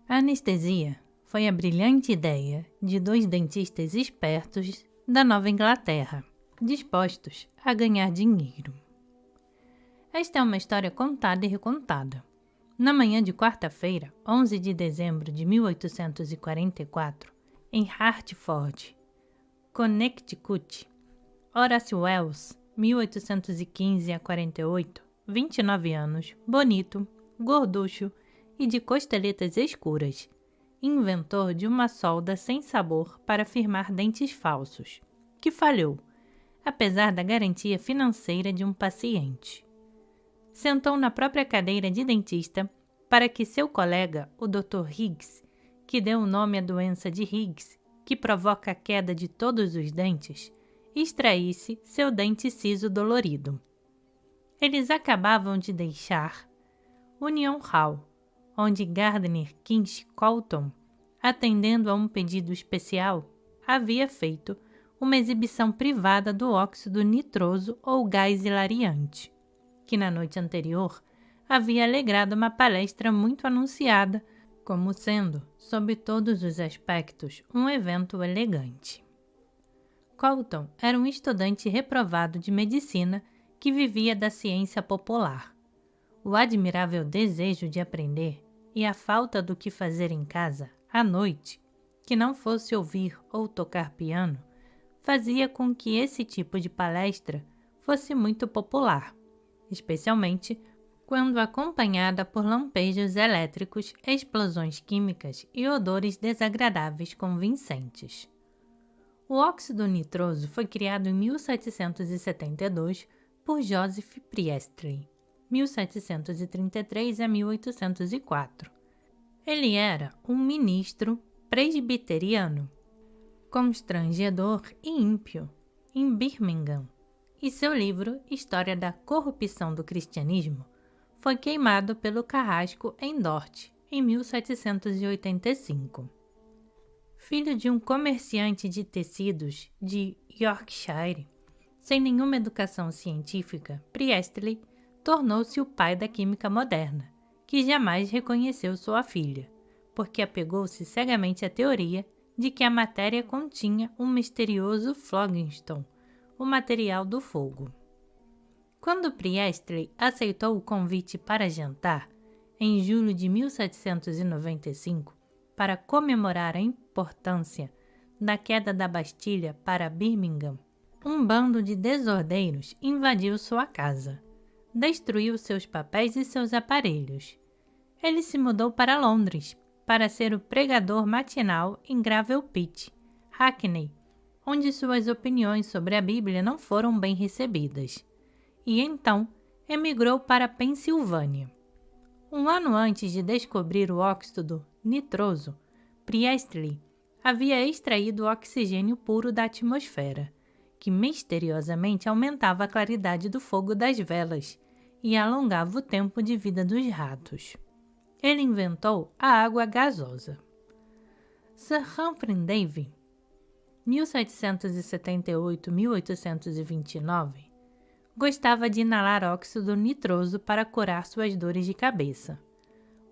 A anestesia foi a brilhante ideia de 2 dentistas espertos da Nova Inglaterra, dispostos a ganhar dinheiro. Esta é uma história contada e recontada. Na manhã de quarta-feira, 11 de dezembro de 1844, em Hartford, Connecticut, Horace Wells, 1815 a 48, 29 anos, bonito, gorducho e de costeletas escuras, inventor de uma solda sem sabor para firmar dentes falsos, que falhou, apesar da garantia financeira de um paciente. Sentou na própria cadeira de dentista para que seu colega, o Dr. Higgs, que deu o nome à doença de Higgs, que provoca a queda de todos os dentes, extraísse seu dente ciso dolorido. Eles acabavam de deixar Union Hall, onde Gardner Kinch Colton, atendendo a um pedido especial, havia feito uma exibição privada do óxido nitroso ou gás hilariante, que na noite anterior havia alegrado uma palestra muito anunciada como sendo, sob todos os aspectos, um evento elegante. Colton era um estudante reprovado de medicina que vivia da ciência popular. O admirável desejo de aprender e a falta do que fazer em casa, à noite, que não fosse ouvir ou tocar piano, fazia com que esse tipo de palestra fosse muito popular, especialmente quando acompanhada por lampejos elétricos, explosões químicas e odores desagradáveis convincentes. O óxido nitroso foi criado em 1772 por Joseph Priestley, 1733 a 1804. Ele era um ministro presbiteriano, constrangedor e ímpio, em Birmingham, e seu livro História da Corrupção do Cristianismo foi queimado pelo carrasco em Dort, em 1785. Filho de um comerciante de tecidos de Yorkshire, sem nenhuma educação científica, Priestley tornou-se o pai da química moderna, que jamais reconheceu sua filha, porque apegou-se cegamente à teoria de que a matéria continha um misterioso phlogiston, o material do fogo. Quando Priestley aceitou o convite para jantar, em julho de 1795, para comemorar a importância da queda da Bastilha para Birmingham, um bando de desordeiros invadiu sua casa, destruiu seus papéis e seus aparelhos. Ele se mudou para Londres, para ser o pregador matinal em Gravel Pit, Hackney, onde suas opiniões sobre a Bíblia não foram bem recebidas. E então emigrou para a Pensilvânia. Um ano antes de descobrir o óxido nitroso, Priestley havia extraído o oxigênio puro da atmosfera, que misteriosamente aumentava a claridade do fogo das velas e alongava o tempo de vida dos ratos. Ele inventou a água gasosa. Sir Humphrey Davy, 1778-1829, gostava de inalar óxido nitroso para curar suas dores de cabeça.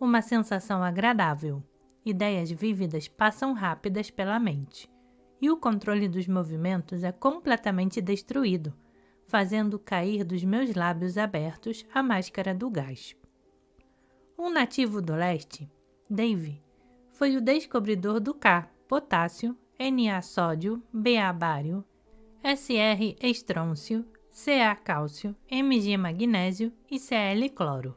Uma sensação agradável, ideias vívidas passam rápidas pela mente, e o controle dos movimentos é completamente destruído, fazendo cair dos meus lábios abertos a máscara do gás. Um nativo do leste, Davy, foi o descobridor do K, potássio, Na sódio, Ba bário, Sr estrôncio, Ca cálcio, Mg magnésio e Cl cloro.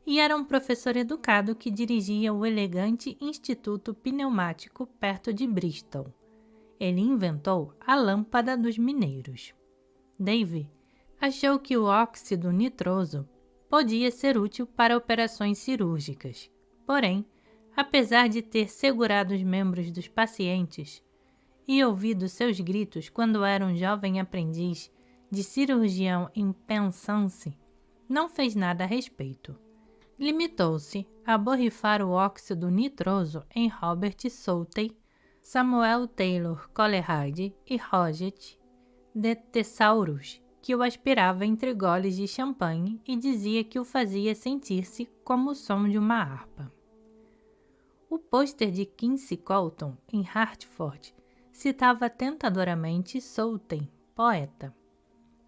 E era um professor educado que dirigia o elegante Instituto Pneumático perto de Bristol. Ele inventou a lâmpada dos mineiros. Davy achou que o óxido nitroso podia ser útil para operações cirúrgicas. Porém, apesar de ter segurado os membros dos pacientes e ouvido seus gritos quando era um jovem aprendiz de cirurgião em Penzance, não fez nada a respeito. Limitou-se a borrifar o óxido nitroso em Robert Southey, Samuel Taylor Coleridge e Roget de Thesaurus, que o aspirava entre goles de champanhe e dizia que o fazia sentir-se como o som de uma harpa. O pôster de Quincy Colton, em Hartford, citava tentadoramente Solten, poeta.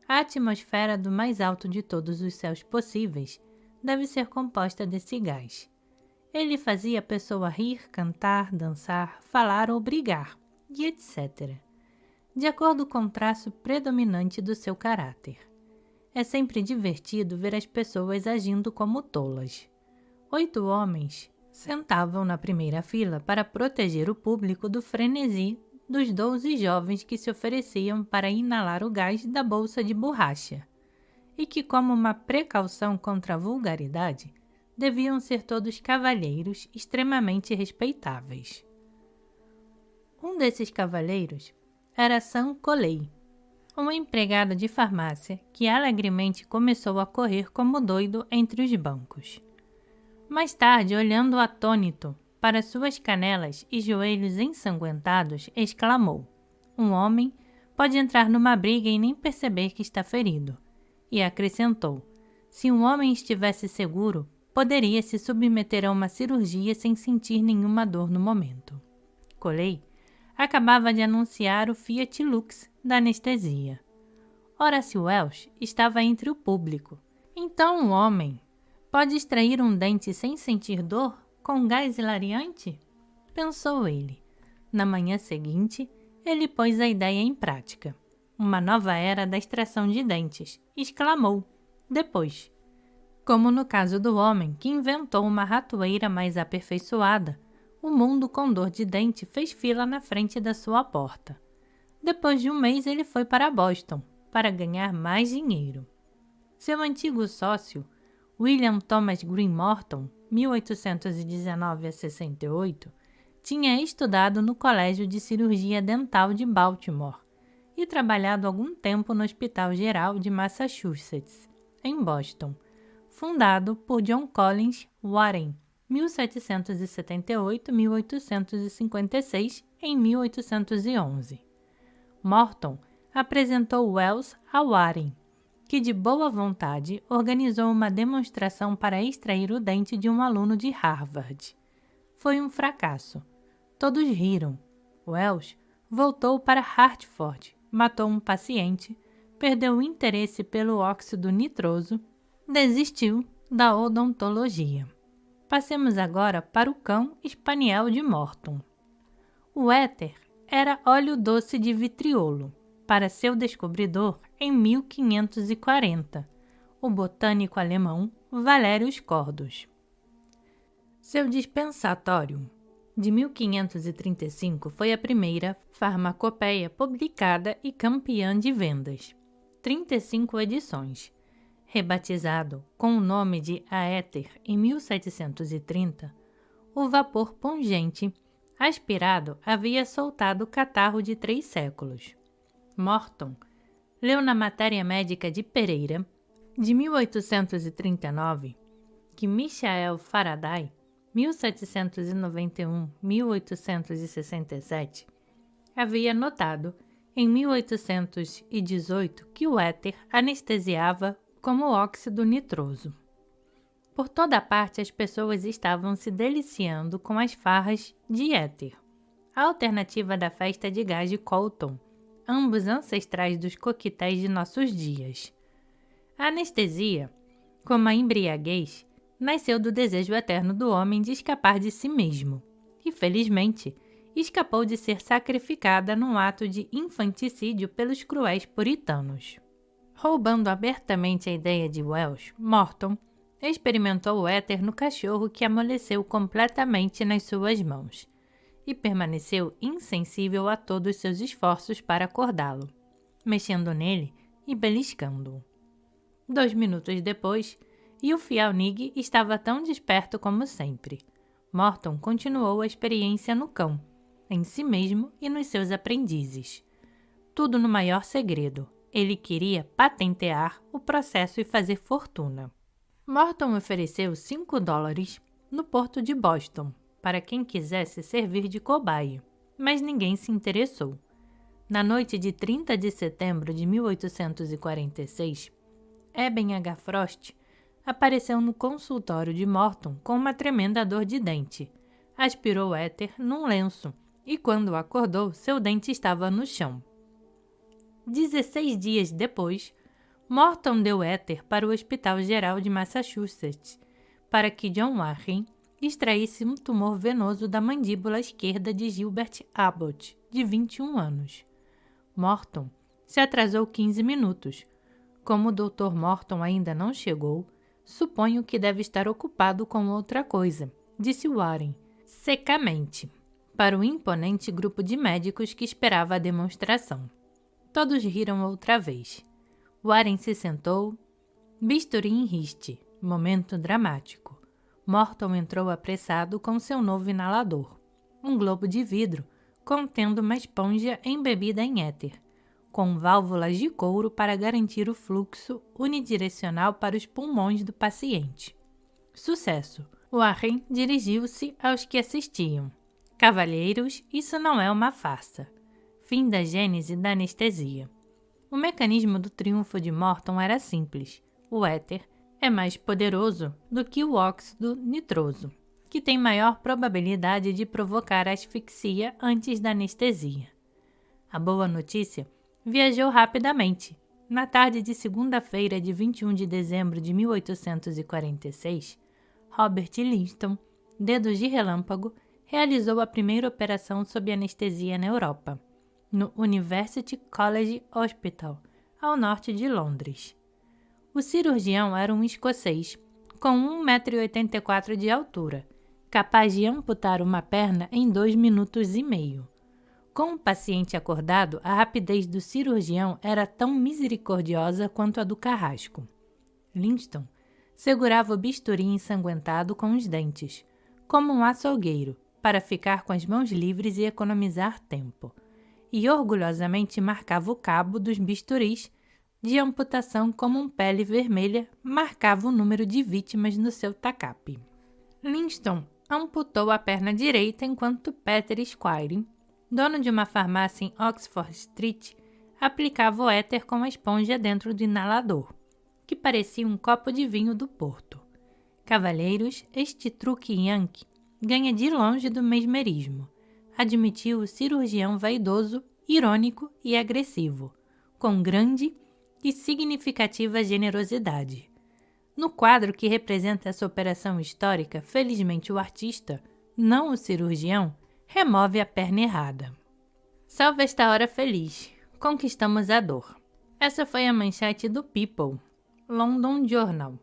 A atmosfera do mais alto de todos os céus possíveis deve ser composta desse gás. Ele fazia a pessoa rir, cantar, dançar, falar ou brigar, e etc., de acordo com o traço predominante do seu caráter. É sempre divertido ver as pessoas agindo como tolas. 8 homens sentavam na primeira fila para proteger o público do frenesi dos 12 jovens que se ofereciam para inalar o gás da bolsa de borracha, e que, como uma precaução contra a vulgaridade, deviam ser todos cavalheiros extremamente respeitáveis. Um desses cavalheiros era Sam Coley, um empregado de farmácia que alegremente começou a correr como doido entre os bancos. Mais tarde, olhando atônito para suas canelas e joelhos ensanguentados, exclamou: "Um homem pode entrar numa briga e nem perceber que está ferido." E acrescentou: "Se um homem estivesse seguro, poderia se submeter a uma cirurgia sem sentir nenhuma dor no momento." Coley acabava de anunciar o Fiat Lux da anestesia. Horace Welsh estava entre o público. Então um homem pode extrair um dente sem sentir dor com gás hilariante? Pensou ele. Na manhã seguinte, ele pôs a ideia em prática. Uma nova era da extração de dentes, exclamou. Depois, como no caso do homem que inventou uma ratoeira mais aperfeiçoada, o mundo com dor de dente fez fila na frente da sua porta. Depois de um mês, ele foi para Boston para ganhar mais dinheiro. Seu antigo sócio, William Thomas Green Morton, 1819 a 68, tinha estudado no Colégio de Cirurgia Dental de Baltimore e trabalhado algum tempo no Hospital Geral de Massachusetts, em Boston, fundado por John Collins Warren, 1778-1856, em 1811. Morton apresentou Wells a Warren, que de boa vontade organizou uma demonstração para extrair o dente de um aluno de Harvard. Foi um fracasso. Todos riram. Wells voltou para Hartford, matou um paciente, perdeu o interesse pelo óxido nitroso, desistiu da odontologia. Passemos agora para o cão espaniel de Morton. O éter era óleo doce de vitriolo, para seu descobridor em 1540, o botânico alemão Valério Scordos. Seu dispensatório, de 1535, foi a primeira farmacopeia publicada e campeã de vendas. 35 edições. Rebatizado com o nome de aéter em 1730, o vapor pungente aspirado havia soltado o catarro de 3 séculos. Morton leu na Matéria Médica de Pereira, de 1839, que Michael Faraday, 1791-1867, havia notado em 1818 que o éter anestesiava como óxido nitroso. Por toda parte as pessoas estavam se deliciando com as farras de éter, a alternativa da festa de gás de Colton, ambos ancestrais dos coquetéis de nossos dias. A anestesia, como a embriaguez, nasceu do desejo eterno do homem de escapar de si mesmo, e, felizmente, escapou de ser sacrificada num ato de infanticídio pelos cruéis puritanos. Roubando abertamente a ideia de Welsh, Morton experimentou o éter no cachorro que amoleceu completamente nas suas mãos e permaneceu insensível a todos seus esforços para acordá-lo, mexendo nele e beliscando-o. 2 minutos depois, e o fiel Nig estava tão desperto como sempre. Morton continuou a experiência no cão, em si mesmo e nos seus aprendizes. Tudo no maior segredo. Ele queria patentear o processo e fazer fortuna. Morton ofereceu $5 no porto de Boston para quem quisesse servir de cobaia, mas ninguém se interessou. Na noite de 30 de setembro de 1846, Eben H. Frost apareceu no consultório de Morton com uma tremenda dor de dente, aspirou éter num lenço e quando acordou, seu dente estava no chão. 16 dias depois, Morton deu éter para o Hospital Geral de Massachusetts para que John Warren extraísse um tumor venoso da mandíbula esquerda de Gilbert Abbott, de 21 anos. Morton se atrasou 15 minutos. Como o Dr. Morton ainda não chegou, suponho que deve estar ocupado com outra coisa, disse Warren, secamente, para o imponente grupo de médicos que esperava a demonstração. Todos riram outra vez. Warren se sentou, bisturi em riste, momento dramático. Morton entrou apressado com seu novo inalador, um globo de vidro contendo uma esponja embebida em éter, com válvulas de couro para garantir o fluxo unidirecional para os pulmões do paciente. Sucesso! Warren dirigiu-se aos que assistiam. Cavalheiros, isso não é uma farsa. Fim da gênese da anestesia. O mecanismo do triunfo de Morton era simples. O éter é mais poderoso do que o óxido nitroso, que tem maior probabilidade de provocar asfixia antes da anestesia. A boa notícia viajou rapidamente. Na tarde de segunda-feira de 21 de dezembro de 1846, Robert Livingston, dedos de relâmpago, realizou a primeira operação sob anestesia na Europa, no University College Hospital, ao norte de Londres. O cirurgião era um escocês, com 1,84 m de altura, capaz de amputar uma perna em 2 minutos e meio. Com o paciente acordado, a rapidez do cirurgião era tão misericordiosa quanto a do carrasco. Livingston segurava o bisturi ensanguentado com os dentes, como um açougueiro, para ficar com as mãos livres e economizar tempo, e orgulhosamente marcava o cabo dos bisturis de amputação como um pele vermelha marcava o número de vítimas no seu tacape. Livingston amputou a perna direita enquanto Peter Squire, dono de uma farmácia em Oxford Street, aplicava o éter com a esponja dentro do inalador, que parecia um copo de vinho do Porto. Cavalheiros, este truque Yankee ganha de longe do mesmerismo, admitiu o cirurgião vaidoso, irônico e agressivo, com grande e significativa generosidade. No quadro que representa essa operação histórica, felizmente o artista, não o cirurgião, remove a perna errada. Salve esta hora feliz, conquistamos a dor. Essa foi a manchete do People, London Journal.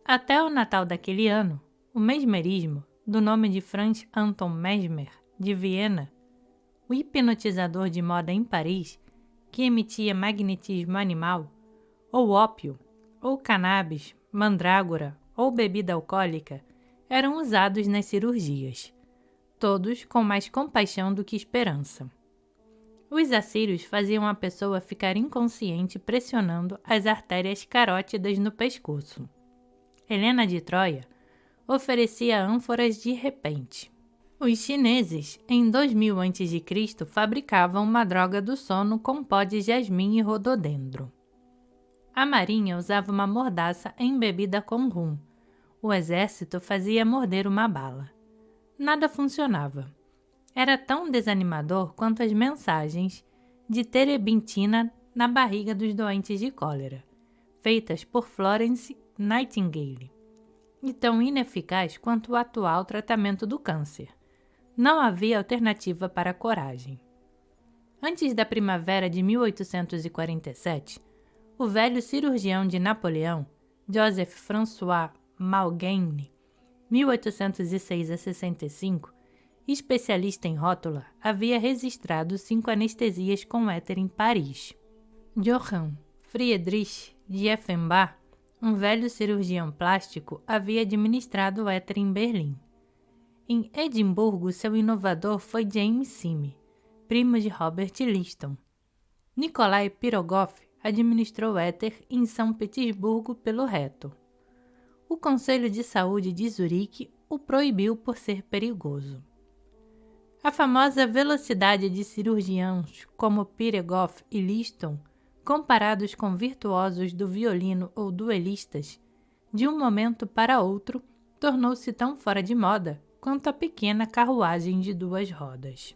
Até o Natal daquele ano, o mesmerismo, do nome de Franz Anton Mesmer, de Viena, o hipnotizador de moda em Paris, que emitia magnetismo animal, ou ópio, ou cannabis, mandrágora ou bebida alcoólica, eram usados nas cirurgias, todos com mais compaixão do que esperança. Os assírios faziam a pessoa ficar inconsciente pressionando as artérias carótidas no pescoço. Helena de Troia oferecia ânforas de repente. Os chineses, em 2000 a.C., fabricavam uma droga do sono com pó de jasmim e rododendro. A marinha usava uma mordaça embebida com rum. O exército fazia morder uma bala. Nada funcionava. Era tão desanimador quanto as mensagens de terebintina na barriga dos doentes de cólera, feitas por Florence Nightingale, e tão ineficaz quanto o atual tratamento do câncer. Não havia alternativa para a coragem. Antes da primavera de 1847, o velho cirurgião de Napoleão, Joseph François Malgaigne, 1806 a 65, especialista em rótula, havia registrado 5 anestesias com éter em Paris. Johann Friedrich Dieffenbach, um velho cirurgião plástico, havia administrado éter em Berlim. Em Edimburgo, seu inovador foi James Sime, primo de Robert Liston. Nikolai Pirogoff administrou éter em São Petersburgo pelo reto. O Conselho de Saúde de Zurique o proibiu por ser perigoso. A famosa velocidade de cirurgiãos como Pirogoff e Liston, comparados com virtuosos do violino ou duelistas, de um momento para outro, tornou-se tão fora de moda quanto a pequena carruagem de 2 rodas.